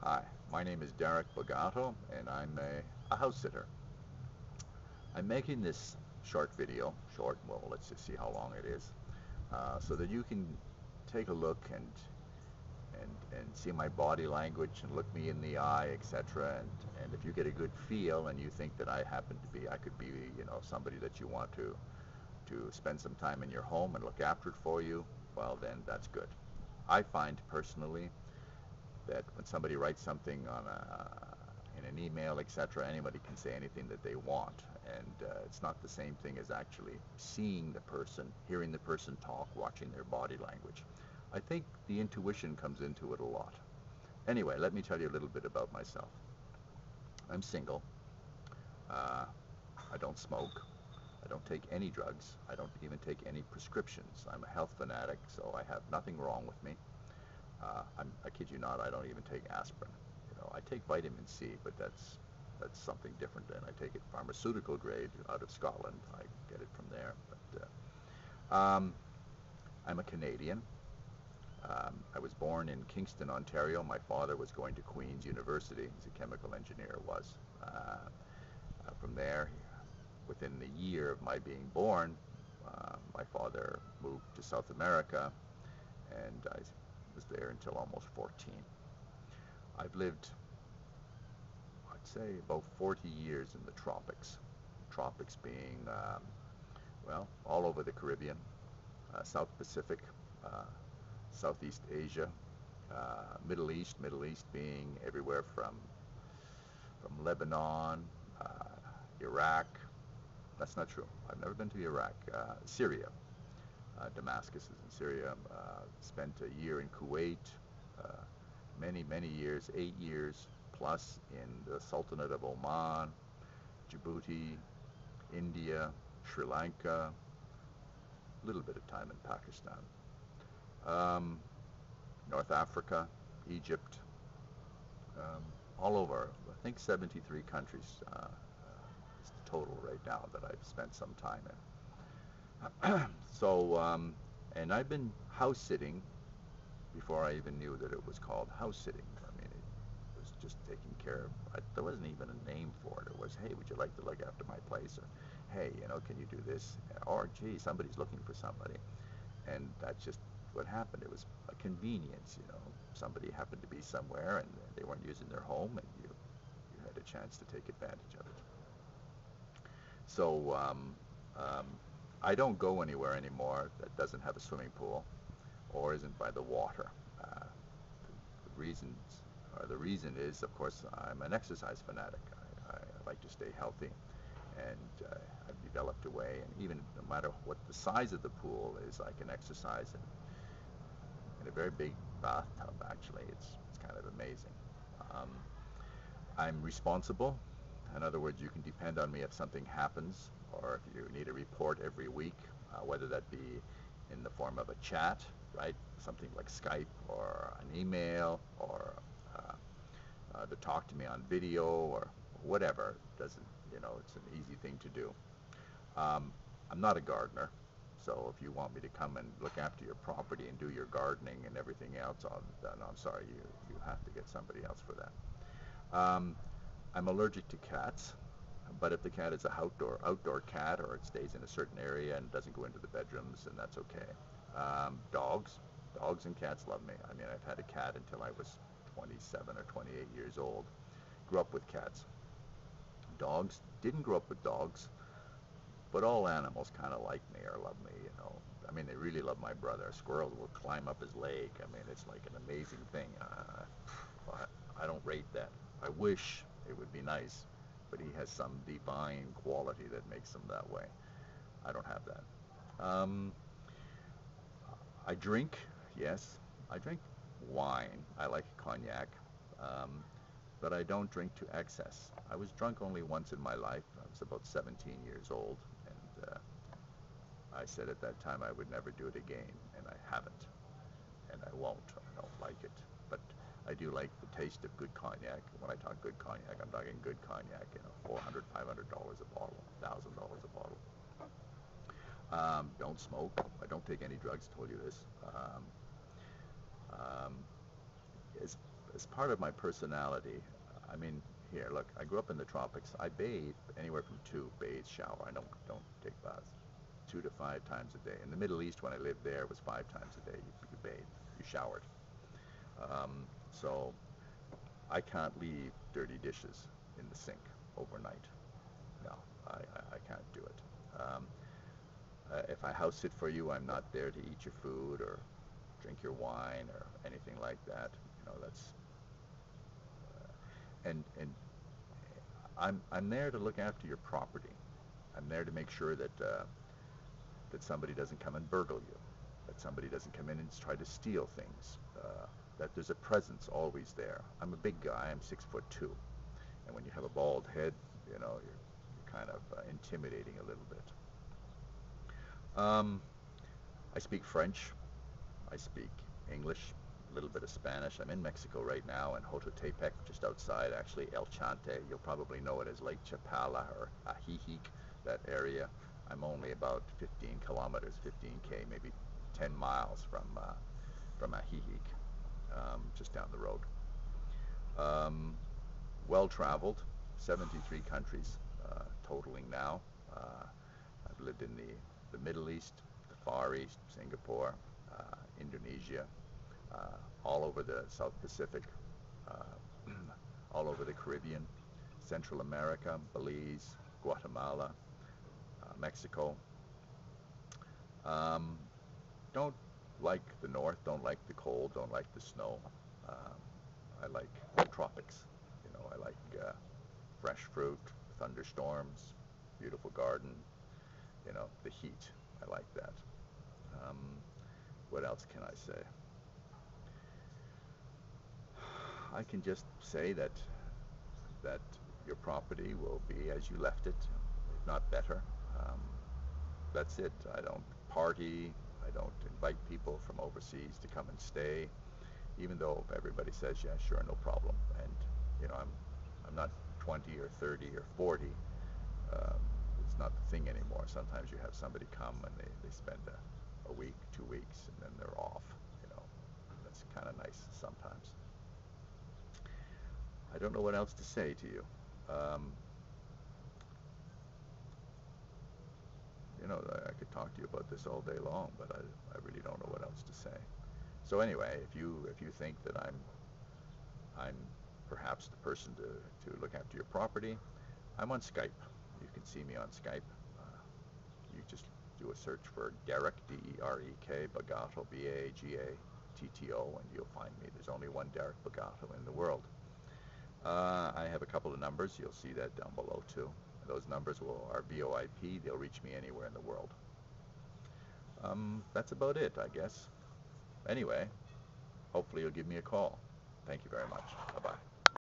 Hi, my name is Derek Bogato, and I'm a house sitter. I'm making this short video, well, let's just see how long it is, so that you can take a look and see my body language and look me in the eye, etc. And if you get a good feel and you think that I could be, somebody that you want to spend some time in your home and look after it for you, well, then that's good. I find personally that when somebody writes something in an email, etc., anybody can say anything that they want, and it's not the same thing as actually seeing the person, hearing the person talk, watching their body language. I think the intuition comes into it a lot. Anyway, let me tell you a little bit about myself. I'm single. Uh, I don't smoke. I don't take any drugs. I don't even take any prescriptions. I'm a health fanatic, so I have nothing wrong with me. I kid you not, I don't even take aspirin. I take vitamin C, but that's something different, and I take it pharmaceutical grade out of Scotland. I get it from there. But I'm a Canadian. I was born in Kingston, Ontario. My father was going to Queen's University. He's a chemical engineer, from there, within the year of my being born, my father moved to South America, and I was there until almost 14. I've lived, I'd say, about 40 years in the tropics. Tropics being, well, all over the Caribbean, South Pacific, uh, Southeast Asia, Middle East being everywhere from Lebanon, Iraq. That's not true. I've never been to Iraq. Syria. Damascus is in Syria. Spent a year in Kuwait. Uh, many years, 8 years plus in the Sultanate of Oman, Djibouti, India, Sri Lanka, a little bit of time in Pakistan, um, North Africa, Egypt, um, all over. I think 73 countries is the total right now that I've spent some time in. So, and I've been house sitting before I even knew that it was called house sitting. I mean, it was just taking care of. There wasn't even a name for it. It was, hey, would you like to look after my place? Or, hey, can you do this? Or, gee, somebody's looking for somebody. And that's just what happened. It was a convenience. Somebody happened to be somewhere and they weren't using their home, and you had a chance to take advantage of it. So I don't go anywhere anymore that doesn't have a swimming pool or isn't by the water. The reason is, of course, I'm an exercise fanatic. I like to stay healthy, and I've developed a way, and even no matter what the size of the pool is, I can exercise in a very big bathtub. Actually, it's kind of amazing. Um, I'm responsible. In other words, you can depend on me if something happens, or if you need a report every week, whether that be in the form of a chat, right? Something like Skype, or an email, or to talk to me on video, or whatever. Doesn't, it's an easy thing to do. Um, I'm not a gardener, so if you want me to come and look after your property and do your gardening and everything else, then I'm sorry, you have to get somebody else for that. I'm allergic to cats, but if the cat is a outdoor cat, or it stays in a certain area and doesn't go into the bedrooms, then that's okay. Dogs and cats love me. I mean, I've had a cat until I was 27 or 28 years old. Grew up with cats. Dogs, didn't grow up with dogs, but all animals kind of like me or love me. I mean, they really love my brother. Squirrels will climb up his leg. I mean, it's like an amazing thing. I don't rate that. I wish it would be nice, but he has some divine quality that makes him that way. I don't have that. I drink, yes. I drink wine. I like cognac, um, but I don't drink to excess. I was drunk only once in my life. I was about 17 years old, and I said at that time I would never do it again, and I haven't, and I won't. I don't like it, but I do like the taste of good cognac. When I talk good cognac, I'm talking good cognac, $400, $500 a bottle, $1,000 a bottle. Don't smoke. I don't take any drugs. Told you this. Um, as as part of my personality, I mean, here, look, I grew up in the tropics. I bathe anywhere from bathe, shower. I don't take baths. 2 to 5 times a day. In the Middle East, when I lived there, it was 5 times a day. You bathed, you showered. So I can't leave dirty dishes in the sink overnight. No, I can't do it. If I house sit for you, I'm not there to eat your food or drink your wine or anything like that. You know, that's and I'm there to look after your property. I'm there to make sure that that somebody doesn't come and burgle you, that somebody doesn't come in and try to steal things, that there's a presence always there. I'm a big guy. I'm 6'2", and when you have a bald head, you know, you're kind of intimidating a little bit. I speak French. I speak English, a little bit of Spanish. I'm in Mexico right now in Jototepec, just outside, actually, El Chante. You'll probably know it as Lake Chapala or Ajijic, that area. I'm only about 15 kilometers, 15K, maybe 10 miles from Ajijic, just down the road. Well-traveled, 73 countries totaling now. I've lived in the Middle East, the Far East, Singapore, Indonesia, all over the South Pacific, all over the Caribbean, Central America, Belize, Guatemala, Mexico. Don't like the north, don't like the cold, don't like the snow. I like the tropics. You know, I like fresh fruit, thunderstorms, beautiful garden, you know, the heat. I like that. What else can I say? I can just say that your property will be as you left it, if not better. That's it. I don't party. I don't invite people from overseas to come and stay, even though everybody says, yeah, sure, no problem. And you know, I'm not 20 or 30 or 40. It's not the thing anymore. Sometimes you have somebody come and they spend a week, 2 weeks, and then they're off. You know, that's kind of nice sometimes. I don't know what else to say to you. You know, I could talk to you about this all day long, but I really don't know what else to say. So anyway, if you think that I'm perhaps the person to look after your property, I'm on Skype. You can see me on Skype. You just do a search for Derek, D-E-R-E-K, Bagato, B-A-G-A-T-T-O, and you'll find me. There's only one Derek Bagato in the world. I have a couple of numbers. You'll see that down below too. Those numbers are VoIP. They'll reach me anywhere in the world. That's about it, I guess. Anyway, hopefully you'll give me a call. Thank you very much. Bye-bye.